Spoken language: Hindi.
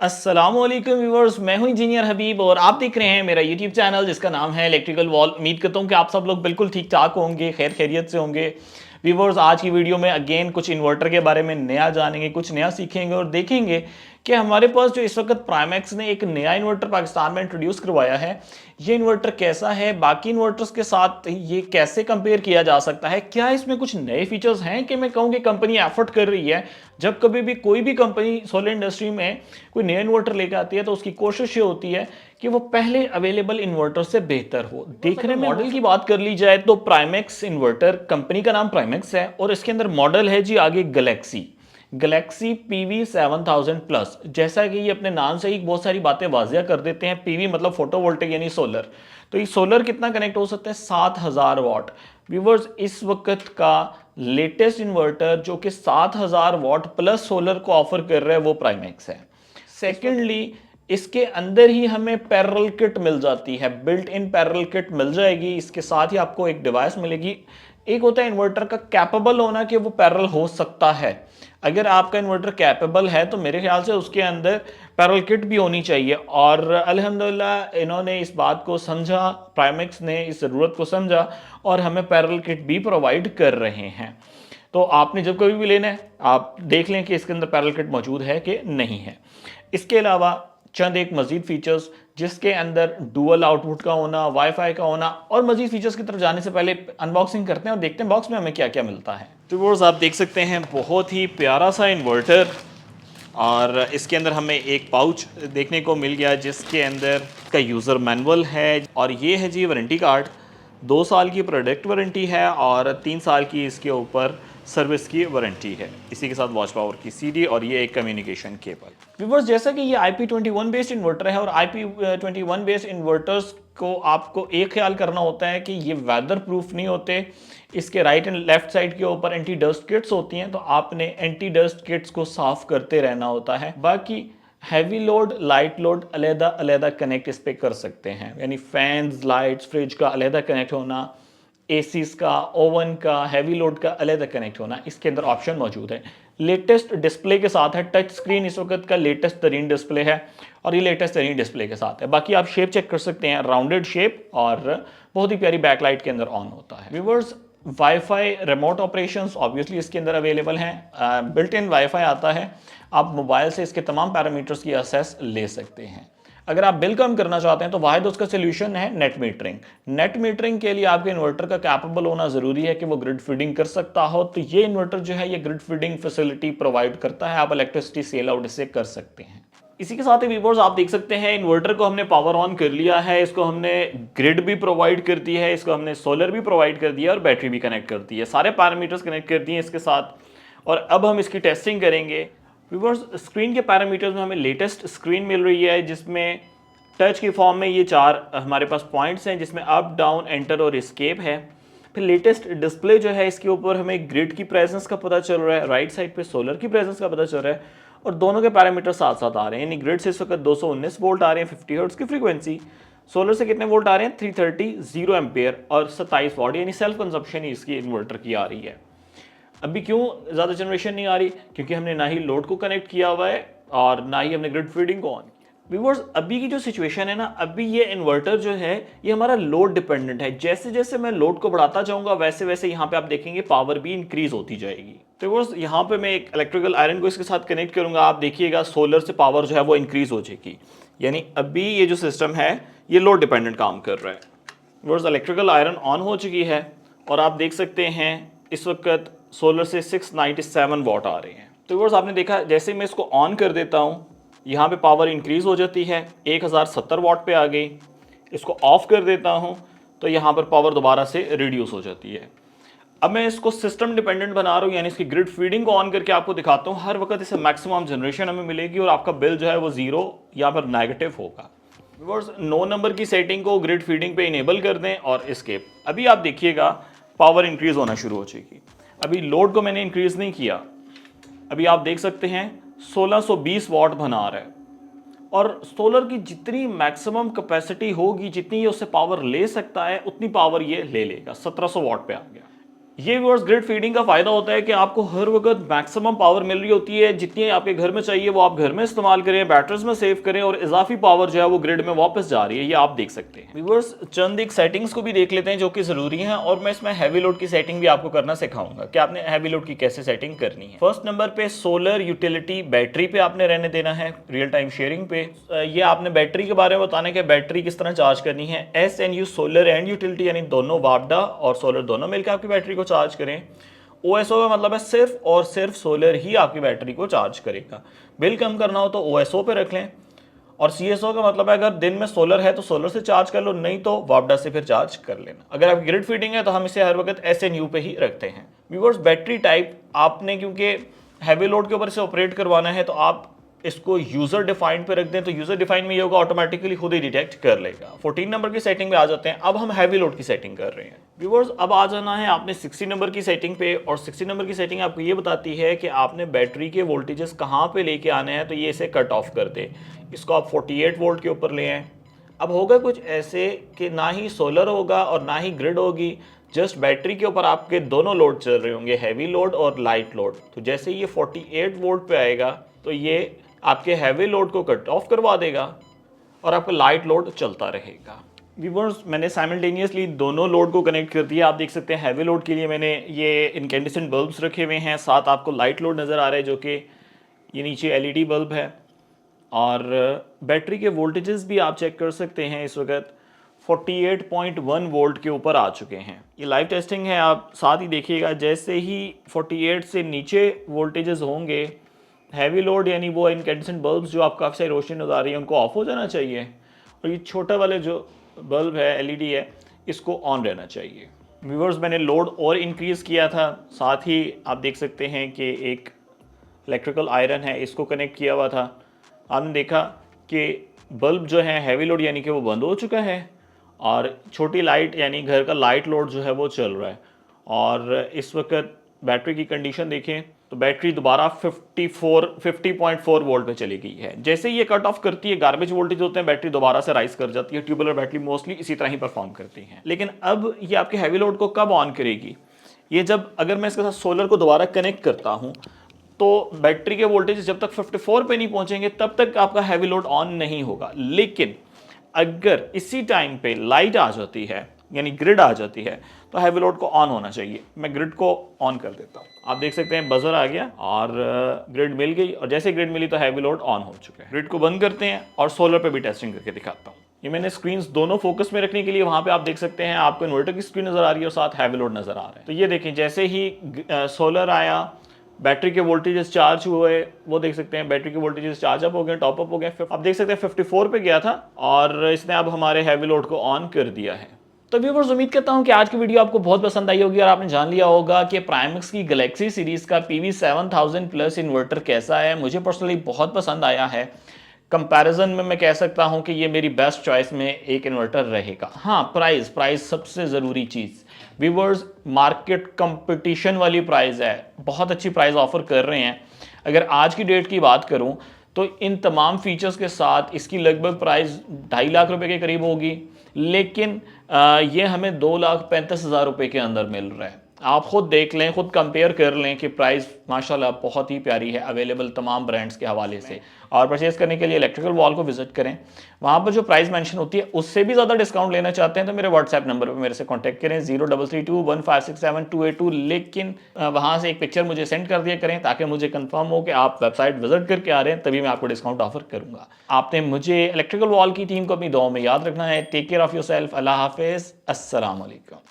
अस्सलामुअलैकुम व्यूअर्स, मैं हूं इंजीनियर हबीब और आप देख रहे हैं मेरा यूट्यूब चैनल जिसका नाम है इलेक्ट्रिकल वॉल। उम्मीद करता हूं कि आप सब लोग बिल्कुल ठीक ठाक होंगे, खैर खैरियत से होंगे। व्यूअर्स, आज की वीडियो में अगेन कुछ इन्वर्टर के बारे में नया जानेंगे, कुछ नया सीखेंगे और देखेंगे कि हमारे पास जो इस वक्त प्राइमैक्स ने एक नया इन्वर्टर पाकिस्तान में इंट्रोड्यूस करवाया है, ये इन्वर्टर कैसा है, बाकी इन्वर्टर्स के साथ ये कैसे कंपेयर किया जा सकता है, क्या इसमें कुछ नए फीचर्स हैं कि मैं कहूँ कि कंपनी एफर्ट कर रही है। जब कभी भी कोई भी कंपनी सोलर इंडस्ट्री में कोई नया इन्वर्टर लेकर आती है तो उसकी कोशिश ये होती है कि वो पहले अवेलेबल इन्वर्टर से बेहतर हो। देखने में मॉडल की बात कर ली जाए तो प्राइमैक्स इन्वर्टर, कंपनी का नाम प्राइमैक्स है और इसके अंदर मॉडल है जी आगे गैलेक्सी PV7000 प्लस। जैसा कि ये अपने नाम से ही बहुत सारी बातें वाजिया कर देते हैं। पीवी मतलब फोटोवोल्टिक यानी सोलर। तो ये सोलर कितना कनेक्ट हो सकता है? 7000 वाट। व्यूवर्स, इस वक्त का लेटेस्ट इन्वर्टर जो कि 7000 वाट प्लस सोलर को ऑफर कर रहा है वो प्राइमैक्स है। सेकेंडली, इसके अंदर ही हमें पैरेलल किट मिल जाती है, बिल्ट इन पैरेलल किट मिल जाएगी। इसके साथ ही आपको एक डिवाइस मिलेगी। एक होता है इन्वर्टर का कैपेबल होना कि वो पैरेलल हो सकता है। अगर आपका इन्वर्टर कैपेबल है तो मेरे ख्याल से उसके अंदर पैरेलल किट भी होनी चाहिए और अल्हम्दुलिल्लाह इन्होंने इस बात को समझा, प्राइमैक्स ने इस ज़रूरत को समझा और हमें पैरेलल किट भी प्रोवाइड कर रहे हैं। तो आपने जब कभी भी लेना है आप देख लें कि इसके अंदर पैरेलल किट मौजूद है कि नहीं है। इसके अलावा चंद एक मजीद फीचर्स जिसके अंदर डुअल आउटपुट का होना, वाईफाई का होना और मजीद फीचर्स की तरफ जाने से पहले अनबॉक्सिंग करते हैं और देखते हैं बॉक्स में हमें क्या क्या मिलता है। तो व्यूअर्स, आप देख सकते हैं बहुत ही प्यारा सा इन्वर्टर और इसके अंदर हमें एक पाउच देखने को मिल गया जिसके अंदर का यूज़र मैनुअल है और ये है जी वारंटी कार्ड। 2 साल की प्रोडक्ट वारंटी है और 3 साल की इसके ऊपर सर्विस की वारंटी है। इसी के साथ वॉच पावर की CD और ये एक कम्युनिकेशन केबल। व्यूअर्स, जैसा कि ये IP21 बेस्ड इन्वर्टर है और IP21 बेस्ड इन्वर्टर्स को आपको एक ख्याल करना होता है कि ये वेदर प्रूफ नहीं होते। इसके राइट एंड लेफ्ट साइड के ऊपर एंटी डस्ट किट्स होती हैं, तो आपने एंटी डस्ट किट्स को साफ करते रहना होता है। बाकी हैवी लोड, लाइट लोड अलहदा अलहदा कनेक्ट इस पे कर सकते हैं, यानी फैंस, लाइट्स, फ्रिज का अलहदा कनेक्ट होना, एसीज का, ओवन का, हैवी लोड का अलग कनेक्ट होना, इसके अंदर ऑप्शन मौजूद है। लेटेस्ट डिस्प्ले के साथ है, टच स्क्रीन इस वक्त का लेटेस्ट तरीन डिस्प्ले है और ये लेटेस्ट तरीन डिस्प्ले के साथ है। बाकी आप शेप चेक कर सकते हैं, राउंडेड शेप और बहुत ही प्यारी बैकलाइट के अंदर ऑन होता है। Viewers, wifi remote operations obviously इसके अंदर अवेलेबल हैं। बिल्ट इन वाईफाई आता है, आप मोबाइल से इसके तमाम पैरामीटर्स की एक्सेस ले सकते हैं। अगर आप बिल कम करना चाहते हैं तो वाहिद उसका सोल्यूशन है नेट मीटरिंग। नेट मीटरिंग के लिए आपके इन्वर्टर का कैपेबल होना ज़रूरी है कि वो ग्रिड फीडिंग कर सकता हो। तो ये इन्वर्टर जो है ये ग्रिड फीडिंग फैसिलिटी प्रोवाइड करता है, आप इलेक्ट्रिसिटी सेल आउट इससे कर सकते हैं। इसी के साथ ही व्यूअर्स, आप देख सकते हैं इन्वर्टर को हमने पावर ऑन कर लिया है, इसको हमने ग्रिड भी प्रोवाइड कर दी है, इसको हमने सोलर भी प्रोवाइड कर दिया और बैटरी भी कनेक्ट कर दी है, सारे पैरामीटर्स कनेक्ट कर दिए इसके साथ। और अब हम इसकी टेस्टिंग करेंगे। व्यूअर्स, स्क्रीन के पैरामीटर्स में हमें लेटेस्ट स्क्रीन मिल रही है जिसमें टच की फॉर्म में ये 4 हमारे पास पॉइंट्स हैं जिसमें अप, डाउन, एंटर और एस्केप है। फिर लेटेस्ट डिस्प्ले जो है इसके ऊपर हमें ग्रिड की प्रेजेंस का पता चल रहा है, राइट साइड पे सोलर की प्रेजेंस का पता चल रहा है और दोनों के पैरामीटर साथ साथ आ रहे हैं। यानी ग्रिड से इस वक्त 219 वोल्ट आ रहे हैं, 50 हर्ट्ज की फ्रीक्वेंसी। सोलर से कितने वोल्ट आ रहे हैं? 330 0 एम्पेयर और 27 वाट, यानी सेल्फ कंजप्शन ही इसकी इन्वर्टर की आ रही है। अभी क्यों ज़्यादा जनरेशन नहीं आ रही? क्योंकि हमने ना ही लोड को कनेक्ट किया हुआ है और ना ही हमने ग्रिड फीडिंग को ऑन किया। व्यूअर्स, अभी की जो सिचुएशन है ना, अभी ये इन्वर्टर जो है ये हमारा लोड डिपेंडेंट है। जैसे जैसे मैं लोड को बढ़ाता जाऊंगा वैसे वैसे यहाँ पे आप देखेंगे पावर भी इंक्रीज होती जाएगी। तो व्यूअर्स, यहाँ पे मैं एक इलेक्ट्रिकल आयरन को इसके साथ कनेक्ट करूंगा, आप देखिएगा सोलर से पावर जो है वो इंक्रीज हो जाएगी। यानी अभी ये जो सिस्टम है ये लोड डिपेंडेंट काम कर रहा है। व्यूअर्स, इलेक्ट्रिकल आयरन ऑन हो चुकी है और आप देख सकते हैं इस वक्त सोलर से 697 वाट आ रहे हैं। तो व्यूअर्स, आपने देखा जैसे मैं इसको ऑन कर देता हूँ यहाँ पे पावर इंक्रीज हो जाती है, 1070 वाट पे आ गई। इसको ऑफ कर देता हूँ तो यहाँ पर पावर दोबारा से रिड्यूस हो जाती है। अब मैं इसको सिस्टम डिपेंडेंट बना रहा हूँ, यानी इसकी ग्रिड फीडिंग को ऑन करके आपको दिखाता हूँ। हर वक्त इसे मैक्सिमम जनरेशन हमें मिलेगी और आपका बिल जो है वो 0 या फिर नेगेटिव होगा। व्यूअर्स, 9 नंबर की सेटिंग को ग्रिड फीडिंग पे इनेबल कर दें और एस्केप। अभी आप देखिएगा पावर इंक्रीज होना शुरू हो जाएगी। अभी लोड को मैंने इंक्रीज नहीं किया, अभी आप देख सकते हैं 1620 वाट बना रहा है और सोलर की जितनी मैक्सिमम कैपेसिटी होगी, जितनी ये उससे पावर ले सकता है उतनी पावर ये ले लेगा। 1700 वाट पे आ गया। ये व्यूअर्स ग्रिड फीडिंग का फायदा होता है कि आपको हर वक्त मैक्सिमम पावर मिल रही होती है, जितनी आपके घर में चाहिए वो आप घर में इस्तेमाल करें, बैटरीज में सेव करें और इजाफी पावर जो है वो ग्रिड में वापस जा रही है, ये आप देख सकते हैं। व्यूअर्स चंद एक सेटिंग्स को भी देख लेते हैं जो कि जरूरी है, और मैं इसमें हैवी लोड की सेटिंग भी आपको करना सिखाऊंगा कि आपने हैवी लोड की कैसे सेटिंग करनी है। फर्स्ट नंबर पे सोलर यूटिलिटी बैटरी पे आपने रहने देना है, रियल टाइम शेयरिंग पे। ये आपने बैटरी के बारे में बताना है कि बैटरी किस तरह चार्ज करनी है। SNU सोलर एंड यूटिलिटी यानी दोनों वापडा और सोलर दोनों मिलकर आपकी बैटरी को चार्ज करें। OSO का मतलब है सिर्फ और सिर्फ सोलर ही आपकी बैटरी को चार्ज करेगा। बिल कम करना हो तो OSO पे रख लें। और CSO का मतलब है अगर दिन में सोलर है तो सोलर से चार्ज कर लो, नहीं तो वापडा से फिर चार्ज कर लेना। अगर आपकी ग्रिड फीडिंग है तो हम इसे हर वक्त SNU पे ही रखते हैं। व्यूअर्स बैटरी टाइप आपने क्योंकि हैवी लोड के ऊपर से ऑपरेट करवाना है तो आप इसको यूजर डिफाइंड पे रख दें, तो यूजर डिफाइंड में ये होगा ऑटोमेटिकली खुद ही डिटेक्ट कर लेगा। 14 नंबर की सेटिंग पे आ जाते हैं। अब हम हैवी लोड की सेटिंग कर रहे हैं। व्यूअर्स अब आ जाना है आपने 60 नंबर की सेटिंग पे, और 60 नंबर की सेटिंग आपको ये बताती है कि आपने बैटरी के वोल्टेजेस कहाँ पे लेके आने हैं, तो ये इसे कट ऑफ कर दे। इसको आप 48 वोल्ट के ऊपर ले आएँ। अब होगा कुछ ऐसे कि ना ही सोलर होगा और ना ही ग्रिड होगी, जस्ट बैटरी के ऊपर आपके दोनों लोड चल रहे होंगे, हैवी लोड और लाइट लोड। तो जैसे ये 48 वोल्ट पे आएगा तो ये आपके हैवी लोड को कट ऑफ करवा देगा और आपका लाइट लोड चलता रहेगा। व्यूअर्स मैंने साइमल्टेनियसली दोनों लोड को कनेक्ट कर दिया। आप देख सकते हैं हैवी लोड के लिए मैंने ये इनकैंडेसेंट बल्ब्स रखे हुए हैं, साथ आपको लाइट लोड नज़र आ रहा है जो कि ये नीचे LED बल्ब है। और बैटरी के वोल्टेजेस भी आप चेक कर सकते हैं, इस वक्त 48.1 वोल्ट के ऊपर आ चुके हैं। ये लाइव टेस्टिंग है, आप साथ ही देखिएगा। जैसे ही 48 से नीचे वोल्टेजेस होंगे, हैवी लोड यानी वो इनकैंडेसेंट बल्ब्स जो आपको काफ़ी सारी रोशनी नजर आ रही है उनको ऑफ हो जाना चाहिए, और ये छोटा वाले जो बल्ब है LED है इसको ऑन रहना चाहिए। व्यूअर्स मैंने लोड और इंक्रीज़ किया था, साथ ही आप देख सकते हैं कि एक इलेक्ट्रिकल आयरन है, इसको कनेक्ट किया हुआ था। आपने देखा कि बल्ब जो है हैवी लोड यानी कि वो बंद हो चुका है, और छोटी लाइट यानी घर का लाइट लोड जो है वो चल रहा है। और इस वक्त बैटरी की कंडीशन देखें तो बैटरी दोबारा 50.4 वोल्ट पे चली गई है। जैसे ये कट ऑफ करती है, गार्बेज वोल्टेज होते हैं, बैटरी दोबारा से राइज कर जाती है। ट्यूबुलर बैटरी मोस्टली इसी तरह ही परफॉर्म करती हैं। लेकिन अब ये आपके हैवी लोड को कब ऑन करेगी? ये जब अगर मैं इसके साथ सोलर को दोबारा कनेक्ट करता हूँ तो बैटरी के वोल्टेज जब तक 54 पे नहीं पहुंचेंगे तब तक आपका हैवी लोड ऑन नहीं होगा। लेकिन अगर इसी टाइम पे लाइट आ जाती है यानी ग्रिड आ जाती है तो हैवी लोड को ऑन होना चाहिए। मैं ग्रिड को ऑन कर देता हूँ। आप देख सकते हैं बजर आ गया और ग्रिड मिल गई, और जैसे ग्रिड मिली तो हैवी लोड ऑन हो चुका है। ग्रिड को बंद करते हैं और सोलर पे भी टेस्टिंग करके दिखाता हूँ। ये मैंने स्क्रीन्स दोनों फोकस में रखने के लिए वहाँ पे आप देख सकते हैं आपको इन्वर्टर की स्क्रीन नजर आ रही है और साथ हैवी लोड नजर आ रहा है। तो ये देखें जैसे ही सोलर आया, बैटरी के वोल्टेजेस चार्ज हुए, वो देख सकते हैं बैटरी के वोल्टेजेस चार्ज अप हो गए, टॉप अप हो गए। आप देख सकते हैं 54 पे गया था और इसने अब हमारे हैवी लोड को ऑन कर दिया है। तो व्यूअर्स उम्मीद करता हूं कि आज की वीडियो आपको बहुत पसंद आई होगी और आपने जान लिया होगा कि प्राइमक्स की गैलेक्सी सीरीज का PV7000 प्लस इन्वर्टर कैसा है। मुझे पर्सनली बहुत पसंद आया है। कंपैरिजन में मैं कह सकता हूं कि ये मेरी बेस्ट चॉइस में एक इन्वर्टर रहेगा। हाँ, प्राइस सबसे ज़रूरी चीज़। व्यूअर्स मार्केट कंपटीशन वाली प्राइस है, बहुत अच्छी प्राइस ऑफर कर रहे हैं। अगर आज की डेट की बात करूं तो इन तमाम फीचर्स के साथ इसकी लगभग प्राइस 2.5 लाख रुपए के करीब होगी, लेकिन ये हमें 2,35,000 रुपये के अंदर मिल रहा है। आप खुद देख लें, खुद कंपेयर कर लें कि प्राइस माशाल्लाह बहुत ही प्यारी है अवेलेबल तमाम ब्रांड्स के हवाले से। और परचेज़ करने के लिए इलेक्ट्रिकल वॉल को विजिट करें, वहाँ पर जो प्राइस मेंशन होती है उससे भी ज़्यादा डिस्काउंट लेना चाहते हैं तो मेरे व्हाट्सएप नंबर पर मेरे से कॉन्टैक्ट करें 03321567 लेकिन वहाँ से एक पिक्चर मुझे सेंड कर दिया करें ताकि मुझे कंफर्म हो कि आप वेबसाइट विजिट करके आ रहे हैं, तभी मैं आपको डिस्काउंट ऑफर करूँगा। आपने मुझे इलेक्ट्रिकल वॉल की टीम को अपनी दुआओं में याद रखना है। Take care of yourself. अल्लाह हाफिज़। अस्सलाम वालेकुम।